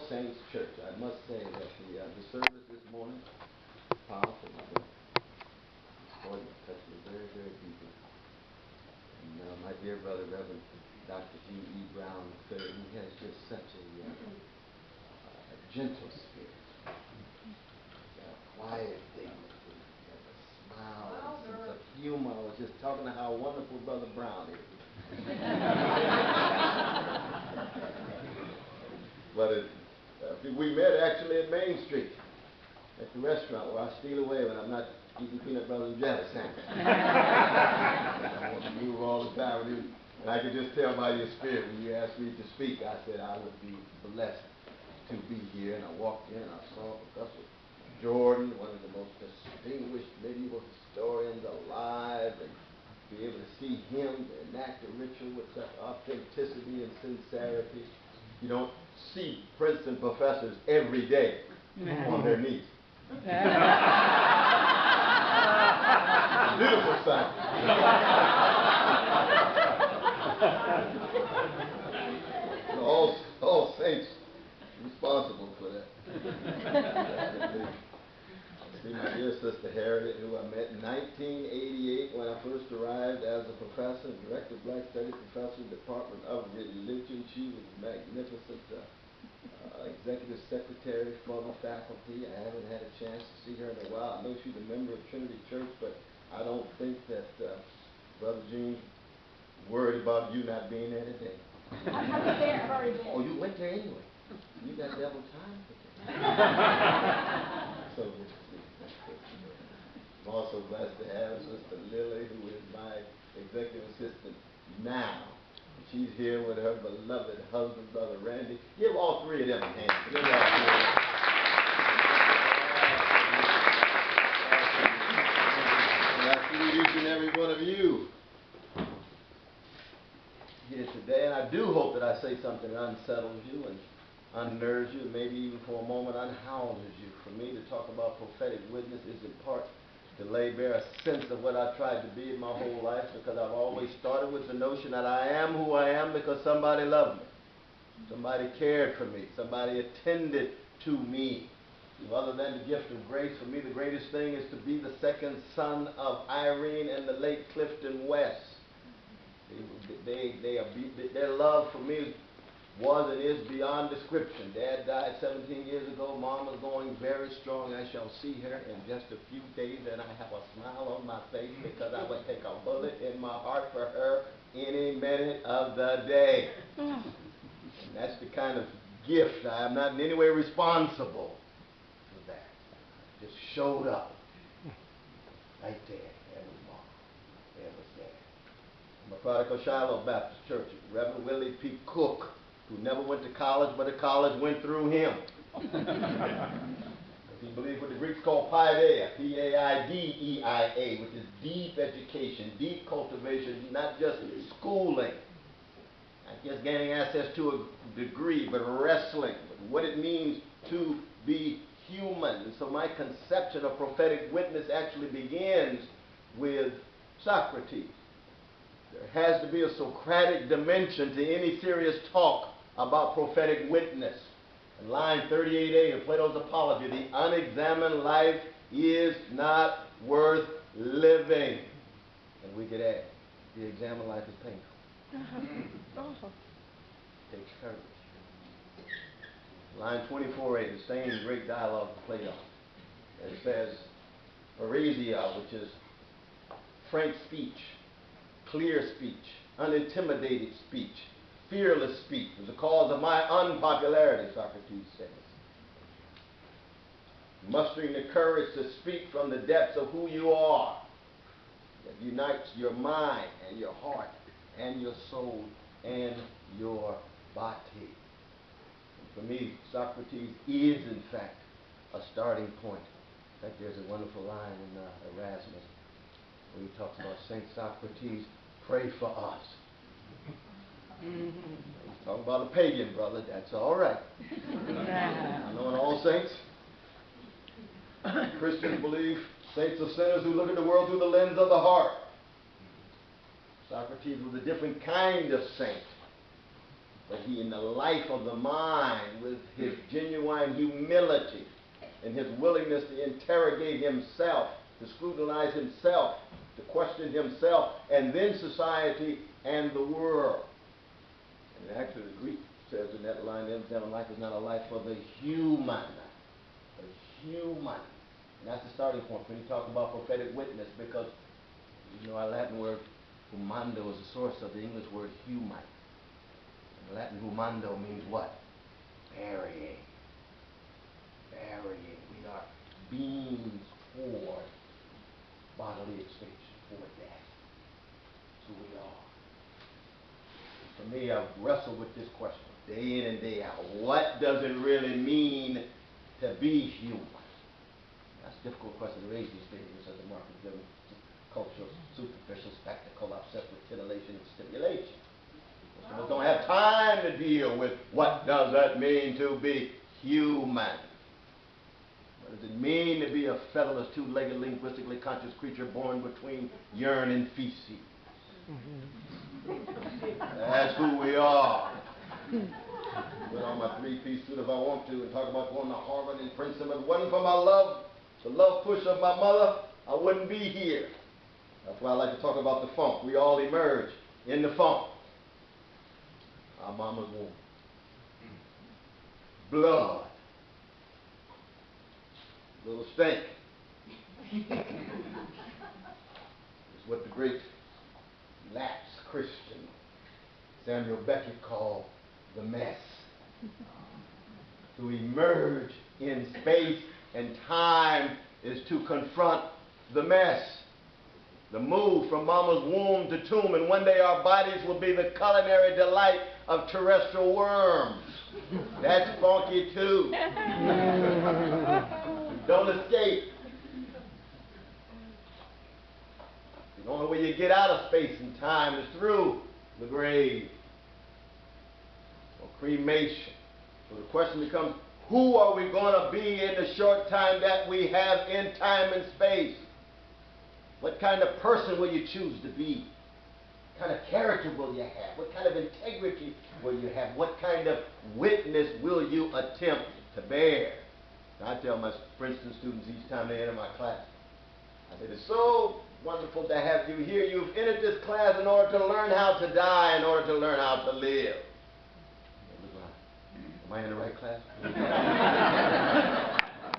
Saints Church. I must say that the service this morning, powerful. This morning touched me very, very deeply. And my dear brother, Reverend Dr. G.E. Brown, he has just such a gentle spirit, a quiet dignity, a smile, a sense of humor. I was just talking to how wonderful Brother Brown is. But we met actually at Main Street, at the restaurant where I steal away when I'm not eating peanut butter and jelly sandwich. I want to move all the time with you. And I could just tell by your spirit when you asked me to speak, I said I would be blessed to be here. And I walked in and I saw Professor Jordan, one of the most distinguished medieval historians alive, and be able to see him enact a ritual with such authenticity and sincerity. You don't see Princeton professors every day on their knees. Beautiful sight. All saints responsible for that. See my dear sister Harriet, who I met in 1988 when I first arrived as a professor, director of Black Studies professor, Department of Religion. She was magnificent. Executive secretary for the faculty. I haven't had a chance to see her in a while. I know she's a member of Trinity Church, but I don't think that Brother Gene worried about you not being there today. I was there. I've already been. Oh, you went there anyway. You got double time today. So good to see you. I'm also blessed to have Sister Lily, who is my executive assistant now. She's here with her beloved husband, Brother Randy. Give all three of them a hand. Give all three of them. And I see each and every one of you here today, and I do hope that I say something that unsettles you and unnerves you, and maybe even for a moment unhouses you. For me to talk about prophetic witness is in part to lay bare a sense of what I tried to be in my whole life, because I've always started with the notion that I am who I am because somebody loved me, somebody cared for me, somebody attended to me. Other than the gift of grace, for me the greatest thing is to be the second son of Irene and the late Clifton West. Their love for me was and is beyond description. Dad died 17 years ago. Mom is going very strong. I shall see her in just a few days, and I have a smile on my face because I would take a bullet in my heart for her any minute of the day. And that's the kind of gift. I am not in any way responsible for that. I just showed up right there. There was Mom. There was Dad. I'm a prodigal Shiloh Baptist Church. Reverend Willie P. Cook, who never went to college, but the college went through him. He believed what the Greeks call paideia, P-A-I-D-E-I-A, which is deep education, deep cultivation, not just schooling, not just gaining access to a degree, but wrestling with what it means to be human. And so my conception of prophetic witness actually begins with Socrates. There has to be a Socratic dimension to any serious talk about prophetic witness. In line 38a of Plato's Apology, the unexamined life is not worth living. And we could add, the examined life is painful. It takes courage. Line 24a, the same great dialogue of Plato. It says, Paresia, which is frank speech, clear speech, unintimidated speech, fearless speech was the cause of my unpopularity, Socrates says. Mustering the courage to speak from the depths of who you are, that unites your mind and your heart and your soul and your body. And for me, Socrates is, in fact, a starting point. In fact, there's a wonderful line in Erasmus where he talks about Saint Socrates, pray for us. He's talking about a pagan, brother. That's all right. I know in all saints, Christians believe saints are sinners who look at the world through the lens of the heart. Socrates was a different kind of saint. but he in the life of the mind with his genuine humility and his willingness to interrogate himself, to scrutinize himself, to question himself, and then society and the world. And actually the Greek says in that line, the example life is not a life for the human. A human. And that's the starting point when you talk about prophetic witness, because you know our Latin word humando is the source of the English word human. And Latin humando means what? Burying. Burying. We are beings toward bodily extinction, toward death. That's who we are. For me, I've wrestled with this question day in and day out. What does it really mean to be human? That's a difficult question to raise these days in such a market-driven culture, superficial spectacle, obsessed with titillation and stimulation. Most of us don't have time to deal with what does that mean to be human. What does it mean to be a featherless, two-legged, linguistically conscious creature born between urine and feces? That's who we are. Put on my three-piece suit if I want to and talk about going to Harvard and Princeton. If it wasn't for my love, the love push of my mother, I wouldn't be here. That's why I like to talk about the funk. We all emerge in the funk. Our mama's womb. Blood. Little stink. It's what the great lapsed Christian Samuel Beckett called the mess. To emerge in space and time is to confront the mess. The move from mama's womb to tomb, and one day our bodies will be the culinary delight of terrestrial worms. That's funky too. Don't escape. The only way you get out of space and time is through the grave or cremation. So the question becomes, who are we going to be in the short time that we have in time and space? What kind of person will you choose to be? What kind of character will you have? What kind of integrity will you have? What kind of witness will you attempt to bear? And I tell my Princeton students each time they enter my class, I said, it's so wonderful to have you here. You've entered this class in order to learn how to die, in order to learn how to live. Am I in the right class?